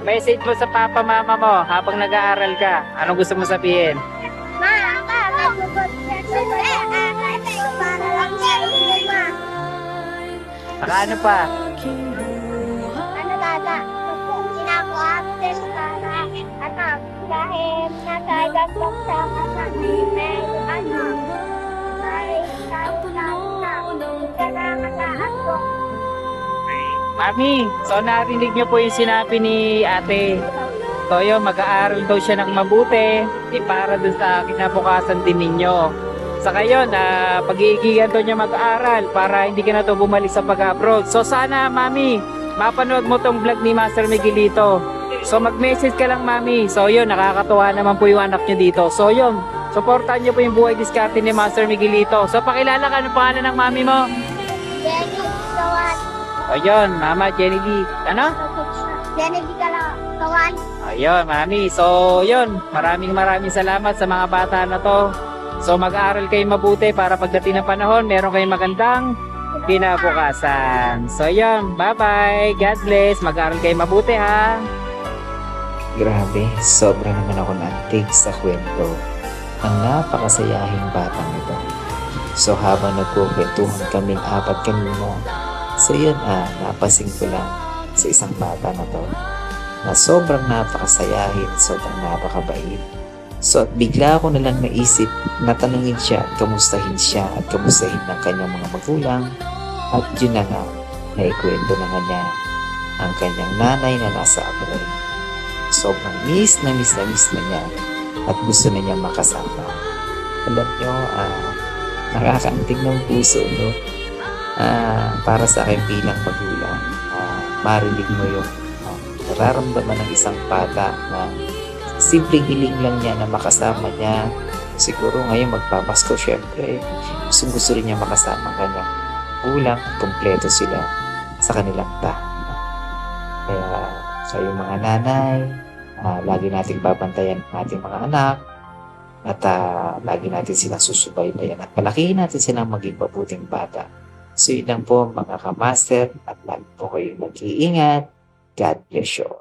Message mo sa papa mama mo habang nag-aaral ka. Anong gusto mo sabihin? Ma, nagugod ka para lang sa ma. Saka ano pa? Ano tata? Sinako absent para anak dahil nasa edad lang sa may ako. Mami, so narinig niyo po yung sinabi ni ate. So yun, mag-aaral daw siya ng mabuti para dun sa kinabukasan din ninyo. Saka yun, pag-iigigan daw niya mag-aaral para hindi ka na to bumalik sa pag-abroad. So sana, mami, mapanood mo tong vlog ni Master Miguelito. So mag-message ka lang, mami. So yun, nakakatuwa naman po yung anak niyo dito. So yun, supportan niyo po yung buhay diskarte ni Master Miguelito. So pakilala ka, anong pangalan ng mami mo? Jenny, kawan. O yun, mama, Jenny Lee. Ano? Jenny, kawan. Ayun, mami. So, yun. Maraming salamat sa mga bata na to. So, mag-aaral kayo mabuti para pagdating ng panahon, meron kayong magandang kinabukasan. So, yun. Bye-bye. God bless. Mag-aaral kayo mabuti, ha? Grabe, sobra naman ako naantig sa kwento. Ang napakasayahing batang ito. So habang nagkukwentuhan kaming apat kanina, so yun napasing ko lang sa isang bata na to na sobrang napakasayahin, sobrang napakabait. So at bigla ako nalang naisip na tanungin siya at kamustahin siya at kamustahin ng kanyang mga magulang. At yun na nga, naikwento na nga niya ang kanyang nanay na nasa abroad. Sobrang miss na niya at gusto na niya makasama. Alam nyo, nakakaantig ng puso, no? Para sa akin bilang magulang, marinig mo yung nararamdaman ng isang bata na simpleng hiling lang niya na makasama niya. Siguro ngayon magpapasko, syempre gusto rin niya makasama ang kanyang magulang at kompleto sila sa kanilang tahanan. Kaya kayo mga nanay, lagi nating babantayan ang ating mga anak at lagi natin silang susubaybayan at palakihin natin silang maging mabuting bata. So yun lang po mga kamaster at lagi po kayong mag-iingat. God bless you all.